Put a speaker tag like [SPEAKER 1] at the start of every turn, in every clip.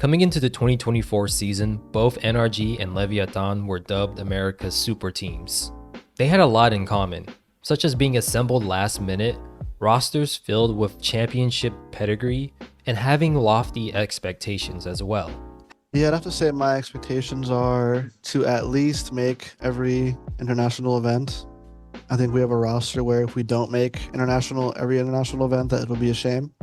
[SPEAKER 1] Coming into the 2024 season, both NRG and Leviathan were dubbed America's super teams. They had a lot in common, such as being assembled last minute, rosters filled with championship pedigree, and having lofty expectations as well.
[SPEAKER 2] Yeah, I'd have to say my expectations are to at least make every international event. I think we have a roster where if we don't make every international event, that it would be a shame.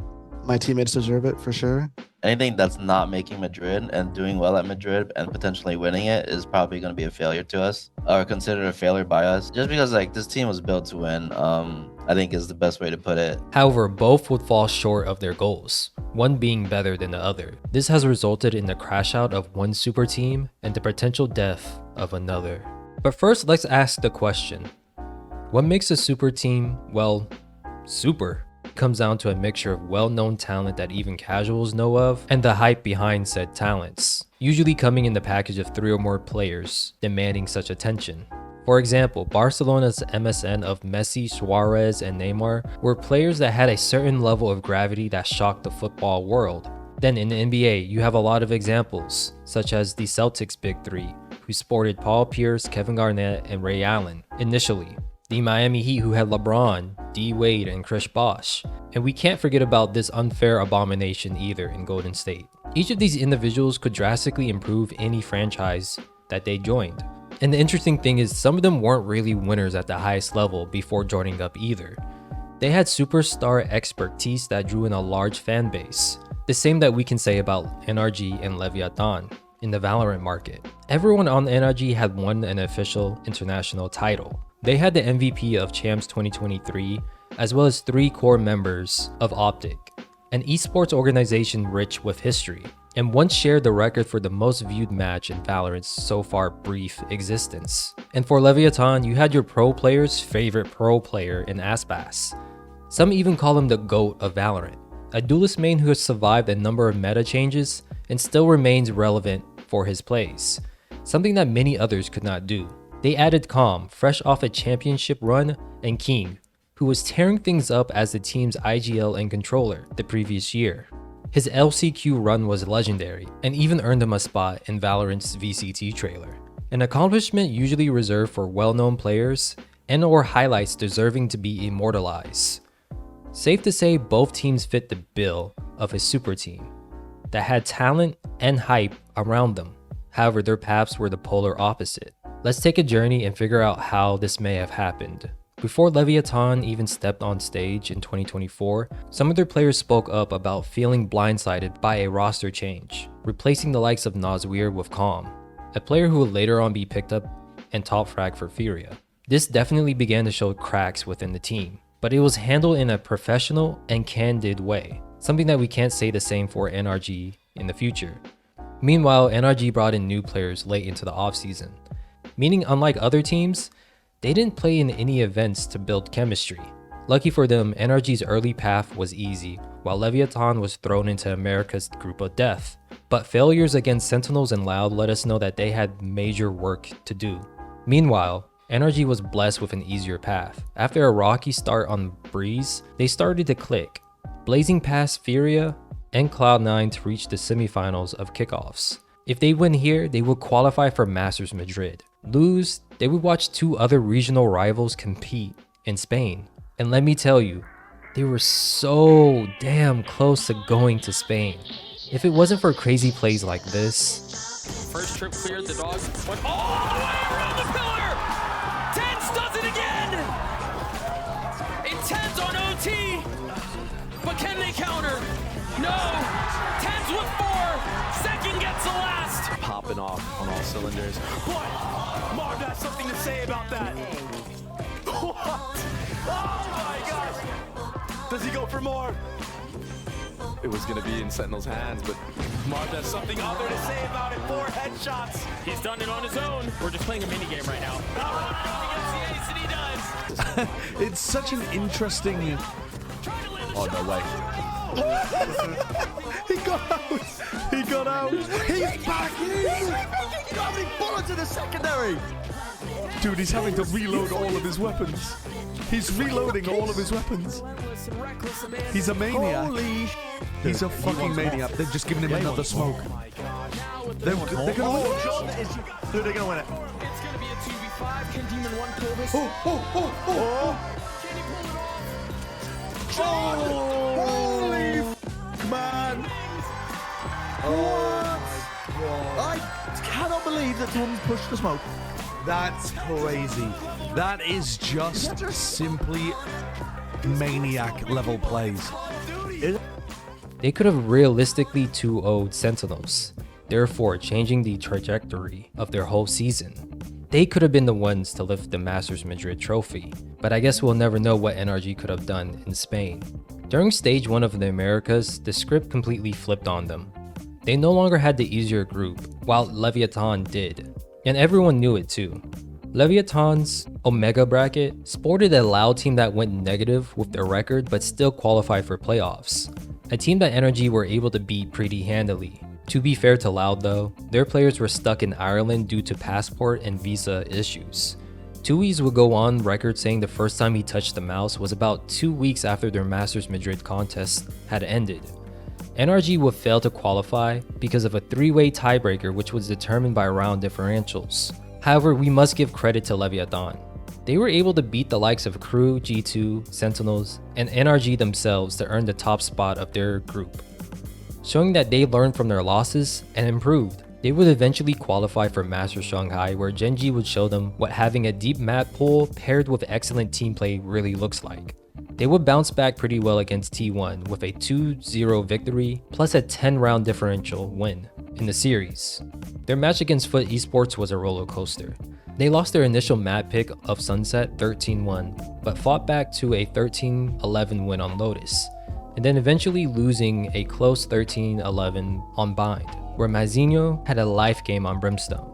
[SPEAKER 2] My teammates deserve it for sure.
[SPEAKER 3] Anything that's not making Madrid and doing well at Madrid and potentially winning it is probably going to be a failure to us, or considered a failure by us, just because like this team was built to win. I think is the best way to put it.
[SPEAKER 1] However, both would fall short of their goals, one being better than the other. This has resulted in the crash out of one super team and the potential death of another. But first, let's ask the question: what makes a super team, well, super? It comes down to a mixture of well-known talent that even casuals know of, and the hype behind said talents, usually coming in the package of 3 or more players demanding such attention. For example, Barcelona's MSN of Messi, Suarez, and Neymar were players that had a certain level of gravity that shocked the football world. Then in the NBA, you have a lot of examples, such as the Celtics Big Three, who sported Paul Pierce, Kevin Garnett, and Ray Allen initially. The Miami Heat, who had LeBron, D Wade, and Chris Bosh. And we can't forget about this unfair abomination either in Golden State. Each of these individuals could drastically improve any franchise that they joined. And the interesting thing is, some of them weren't really winners at the highest level before joining up either. They had superstar expertise that drew in a large fan base. The same that we can say about NRG and Leviathan in the VALORANT market. Everyone on NRG had won an official international title. They had the MVP of Champs 2023, as well as 3 core members of Optic, an esports organization rich with history, and once shared the record for the most viewed match in VALORANT's so far brief existence. And for Leviathan, you had your pro player's favorite pro player in aspas. Some even call him the GOAT of VALORANT, a duelist main who has survived a number of meta changes and still remains relevant for his plays, something that many others could not do. They added Calm, fresh off a championship run, and King, who was tearing things up as the team's IGL and controller the previous year. His LCQ run was legendary, and even earned him a spot in VALORANT's VCT trailer, an accomplishment usually reserved for well-known players and/or highlights deserving to be immortalized. Safe to say, both teams fit the bill of a super team that had talent and hype around them. However, their paths were the polar opposite. Let's take a journey and figure out how this may have happened. Before Leviathan even stepped on stage in 2024, some of their players spoke up about feeling blindsided by a roster change, replacing the likes of Nazweer with Calm, a player who would later on be picked up and top frag for Furia. This definitely began to show cracks within the team, but it was handled in a professional and candid way, something that we can't say the same for NRG in the future. Meanwhile, NRG brought in new players late into the offseason, meaning unlike other teams, they didn't play in any events to build chemistry. Lucky for them, NRG's early path was easy, while Leviathan was thrown into America's group of death. But failures against Sentinels and Loud let us know that they had major work to do. Meanwhile, NRG was blessed with an easier path. After a rocky start on Breeze, they started to click, blazing past Furia and Cloud9 to reach the semifinals of Kickoffs. If they win here, they would qualify for Masters Madrid. Lose, they would watch 2 other regional rivals compete in Spain. And let me tell you, they were so damn close to going to Spain. If it wasn't for crazy plays like this.
[SPEAKER 4] First trip cleared, the dogs went all the way around the pillar! Tens does it again! Intense on OT, but can they counter? No! Tens with 4, second gets the last!
[SPEAKER 5] Popping off on all cylinders.
[SPEAKER 4] What? Marv has something to say about that. What? Oh my gosh! Does he go for more?
[SPEAKER 5] It was going to be in Sentinel's hands, but
[SPEAKER 4] Marv has something other to say about it. 4 headshots. He's done it on his own. We're just playing a mini game right now. He gets the ace and he does.
[SPEAKER 5] it's such an interesting... Oh, no way. He got out! He got out! He's back in!
[SPEAKER 4] Got me bullet to the secondary!
[SPEAKER 5] Dude, he's having to reload all of his weapons. He's reloading all of his weapons. He's a maniac.
[SPEAKER 6] Holy
[SPEAKER 5] He's a fucking maniac. They're just giving him another smoke. They're gonna win.
[SPEAKER 6] Dude, they're gonna win it.
[SPEAKER 4] It's gonna be a 2v5. Can Demon 1 pull this?
[SPEAKER 6] Holy man. What? I cannot believe that Tom's pushed the smoke.
[SPEAKER 5] That's crazy. That is just simply maniac level plays.
[SPEAKER 1] They could have realistically 2-0'd Sentinels, therefore changing the trajectory of their whole season. They could have been the ones to lift the Masters Madrid trophy, but I guess we'll never know what NRG could have done in Spain. During stage 1 of the Americas, the script completely flipped on them. They no longer had the easier group, while Leviathan did, and everyone knew it too. Leviathan's Omega bracket sported a loud team that went negative with their record but still qualified for playoffs, a team that NRG were able to beat pretty handily. To be fair to Loud though, their players were stuck in Ireland due to passport and visa issues. Tui's would go on record saying the first time he touched the mouse was about 2 weeks after their Masters Madrid contest had ended. NRG would fail to qualify because of a 3-way tiebreaker which was determined by round differentials. However, we must give credit to Leviathan. They were able to beat the likes of Crew, G2, Sentinels, and NRG themselves to earn the top spot of their group, showing that they learned from their losses and improved. They would eventually qualify for Masters Shanghai, where Genji would show them what having a deep map pool paired with excellent team play really looks like. They would bounce back pretty well against T1 with a 2-0 victory plus a 10-round differential win in the series. Their match against Foot Esports was a roller coaster. They lost their initial map pick of Sunset 13-1, but fought back to a 13-11 win on Lotus, and then eventually losing a close 13-11 on Bind, where Mazinho had a life game on Brimstone.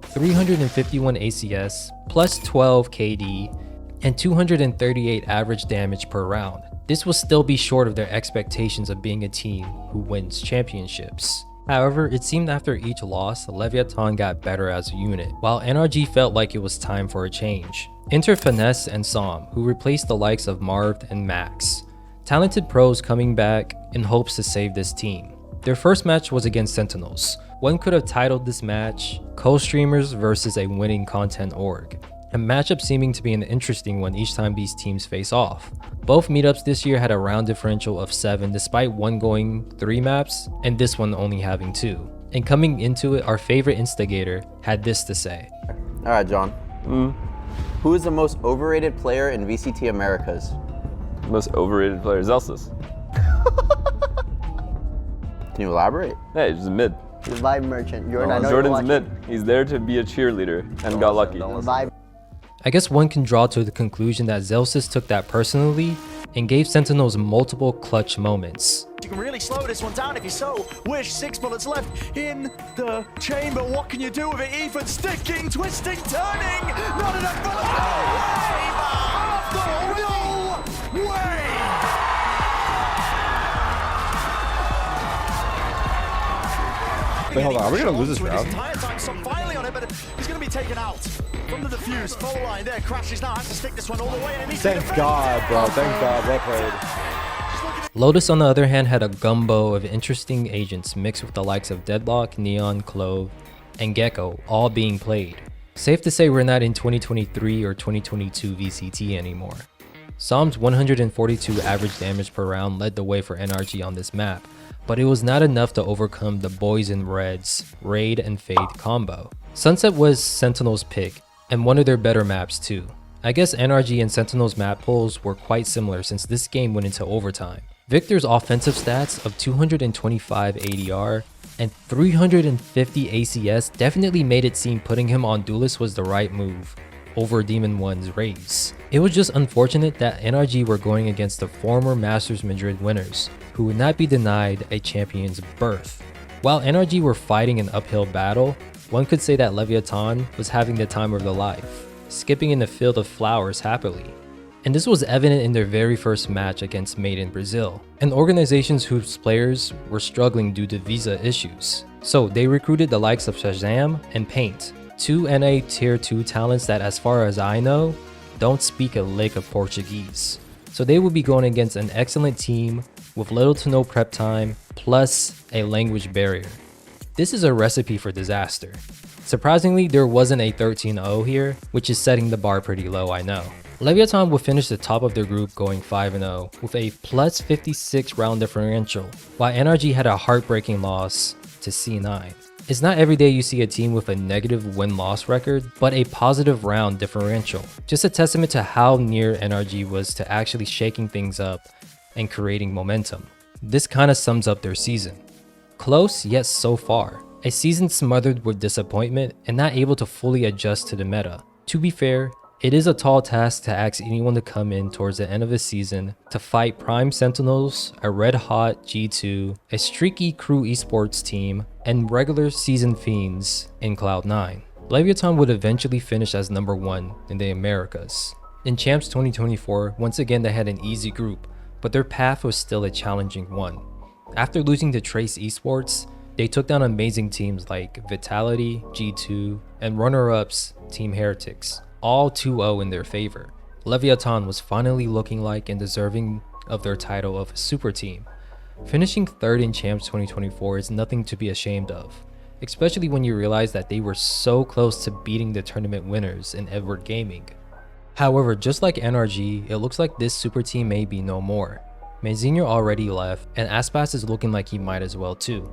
[SPEAKER 1] 351 ACS, plus 12 KD, and 238 average damage per round. This will still be short of their expectations of being a team who wins championships. However, it seemed after each loss, Leviathan got better as a unit, while NRG felt like it was time for a change. Enter Finesse and Som, who replaced the likes of Marv and Max. Talented pros coming back in hopes to save this team. Their first match was against Sentinels. One could have titled this match Co-Streamers versus a winning content org, a matchup seeming to be an interesting one each time these teams face off. Both meetups this year had a round differential of 7 despite one going 3 maps and this one only having 2. And coming into it, our favorite instigator had this to say.
[SPEAKER 7] Alright, John. Who is the most overrated player in VCT Americas?
[SPEAKER 8] Most overrated player, Zelsis.
[SPEAKER 7] Can you elaborate?
[SPEAKER 8] Hey, he's mid.
[SPEAKER 9] The Vibe Merchant. Jordan, I know
[SPEAKER 8] Jordan's
[SPEAKER 9] you're
[SPEAKER 8] mid. He's there to be a cheerleader and got lucky.
[SPEAKER 9] Vibe.
[SPEAKER 1] I guess one can draw to the conclusion that Zelsis took that personally and gave Sentinels multiple clutch moments.
[SPEAKER 6] You can really slow this one down if you so wish. 6 bullets left in the chamber. What can you do with it? Ethan sticking, twisting, turning. Not enough bullets. No way.
[SPEAKER 10] Wait, hold on. Are we gonna lose this
[SPEAKER 6] With his
[SPEAKER 10] round?
[SPEAKER 6] entire time, so finally on it, but he's gonna be taken out from the defuse. Full line there. Crashes now has to stick this one all the way. And
[SPEAKER 10] Thank God, bro. Thank God. Well played.
[SPEAKER 1] Lotus, on the other hand, had a gumbo of interesting agents mixed with the likes of Deadlock, Neon, Clove, and Gecko all being played. Safe to say we're not in 2023 or 2022 VCT anymore. Som's 142 average damage per round led the way for NRG on this map, but it was not enough to overcome the Boys in Red's Raid and Fade combo. Sunset was Sentinel's pick, and one of their better maps too. I guess NRG and Sentinel's map pools were quite similar since this game went into overtime. Victor's offensive stats of 225 ADR and 350 ACS definitely made it seem putting him on Duelist was the right move over Demon 1's Raze. It was just unfortunate that NRG were going against the former Masters Madrid winners, who would not be denied a champion's berth. While NRG were fighting an uphill battle, one could say that Leviathan was having the time of their life, skipping in the field of flowers happily. And this was evident in their very first match against Made in Brazil, an organization whose players were struggling due to visa issues. So they recruited the likes of Shazam and Paint, 2 NA Tier 2 talents that, as far as I know, don't speak a lick of Portuguese, so they would be going against an excellent team with little to no prep time, plus a language barrier. This is a recipe for disaster. Surprisingly, there wasn't a 13-0 here, which is setting the bar pretty low, I know. Leviathan would finish the top of their group going 5-0 with a plus 56 round differential, while NRG had a heartbreaking loss to C9. It's not every day you see a team with a negative win-loss record, but a positive round differential. Just a testament to how near NRG was to actually shaking things up and creating momentum. This kinda sums up their season. Close, yet so far. A season smothered with disappointment and not able to fully adjust to the meta. To be fair, it is a tall task to ask anyone to come in towards the end of the season to fight Prime Sentinels, a red-hot G2, a streaky crew esports team, and regular season fiends in Cloud9. Leviathan would eventually finish as number 1 in the Americas. In Champs 2024, once again they had an easy group, but their path was still a challenging one. After losing to Trace Esports, they took down amazing teams like Vitality, G2, and runner-ups Team Heretics, all 2-0 in their favor. Leviathan was finally looking like and deserving of their title of a super team. Finishing 3rd in Champs 2024 is nothing to be ashamed of, especially when you realize that they were so close to beating the tournament winners in Edward Gaming. However, just like NRG, it looks like this super team may be no more. Mazinho already left, and Aspas is looking like he might as well too.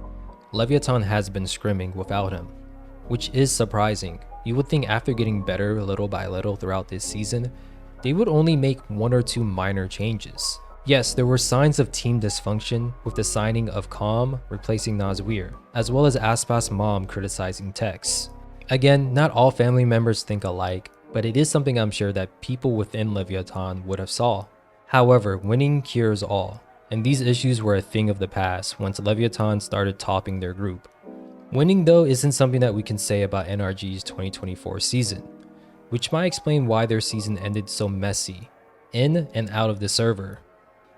[SPEAKER 1] Leviathan has been scrimming without him, which is surprising. You would think after getting better little by little throughout this season, they would only make 1 or 2 minor changes. Yes, there were signs of team dysfunction with the signing of Calm replacing Nazweer, as well as Aspas' mom criticizing Tex. Again, not all family members think alike, but it is something I'm sure that people within Leviathan would have saw. However, winning cures all, and these issues were a thing of the past once Leviathan started topping their group. Winning though isn't something that we can say about NRG's 2024 season, which might explain why their season ended so messy, in and out of the server.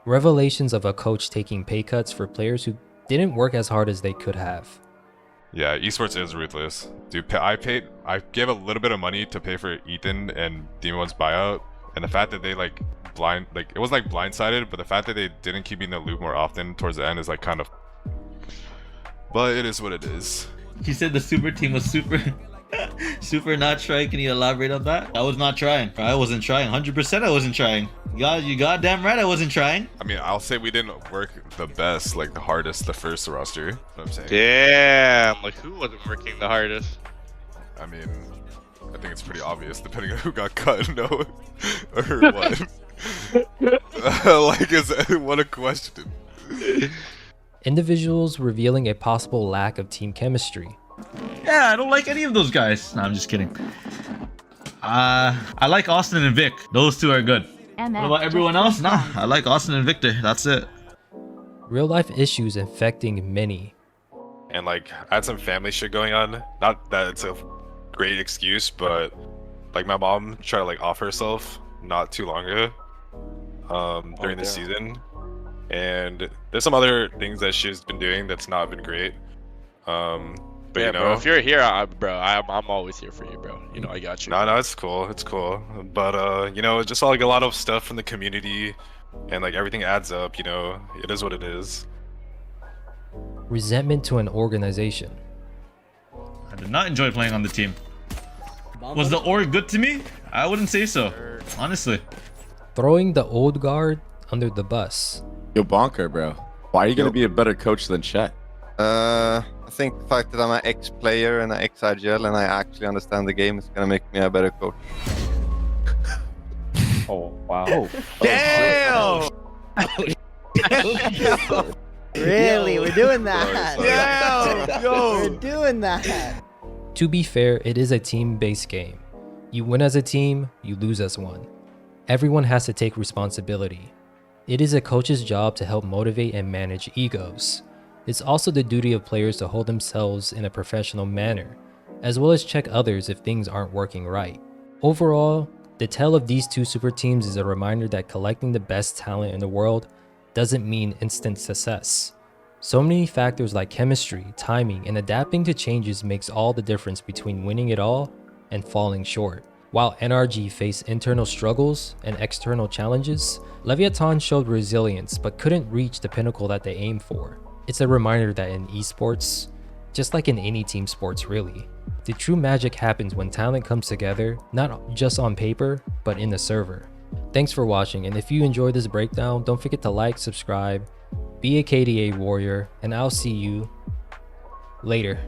[SPEAKER 1] Revelations of a coach taking pay cuts for players who didn't work as hard as they could have.
[SPEAKER 11] Yeah, esports is ruthless. Dude, I gave a little bit of money to pay for Ethan and Demon1's buyout, and the fact that they it was like blindsided, but the fact that they didn't keep me in the loop more often towards the end is like kind of, but it is what it is.
[SPEAKER 12] He said the super team was super not trying. Can you elaborate on that? I was not trying. I wasn't trying. 100% I wasn't trying. You goddamn right I wasn't trying.
[SPEAKER 11] I mean, I'll say we didn't work the best, like the hardest, the first roster. You know what I'm saying?
[SPEAKER 13] Damn, like who wasn't working the hardest?
[SPEAKER 11] I mean, I think it's pretty obvious depending on who got cut, no? Or what? What a question.
[SPEAKER 1] Individuals revealing a possible lack of team chemistry.
[SPEAKER 12] Yeah, I don't like any of those guys. No, I'm just kidding. I like Austin and Vic. Those two are good. What about everyone else? Nah, I like Austin and Victor. That's it.
[SPEAKER 1] Real life issues infecting many.
[SPEAKER 11] And like, I had some family shit going on. Not that it's a great excuse, but like my mom tried to like off herself not too long ago during the season. And there's some other things that she's been doing that's not been great. But
[SPEAKER 13] yeah,
[SPEAKER 11] you know,
[SPEAKER 13] bro, if you're here, I'm always here for you, bro. You know, I got you.
[SPEAKER 11] No, it's cool. It's cool. But you know, it's just like a lot of stuff from the community, and like everything adds up. You know, it is what it is.
[SPEAKER 1] Resentment to an organization.
[SPEAKER 12] I did not enjoy playing on the team. Was the org good to me? I wouldn't say so, honestly.
[SPEAKER 1] Throwing the old guard under the bus.
[SPEAKER 10] Yo, Bonker, bro. Why are you gonna be a better coach than Chet?
[SPEAKER 14] I think the fact that I'm an ex-player and an ex-IGL and I actually understand the game is gonna make me a better coach.
[SPEAKER 10] Oh, wow.
[SPEAKER 12] Damn!
[SPEAKER 9] Really? We're doing that?
[SPEAKER 12] Yeah, yo!
[SPEAKER 9] We're doing that.
[SPEAKER 1] To be fair, it is a team-based game. You win as a team, you lose as one. Everyone has to take responsibility. It is a coach's job to help motivate and manage egos. It's also the duty of players to hold themselves in a professional manner, as well as check others if things aren't working right. Overall, the tale of these two super teams is a reminder that collecting the best talent in the world doesn't mean instant success. So many factors like chemistry, timing, and adapting to changes makes all the difference between winning it all and falling short. While NRG faced internal struggles and external challenges, Leviathan showed resilience but couldn't reach the pinnacle that they aimed for. It's a reminder that in esports, just like in any team sports really, the true magic happens when talent comes together, not just on paper, but in the server. Thanks for watching, and if you enjoyed this breakdown, don't forget to like, subscribe, be a KDA warrior, and I'll see you later.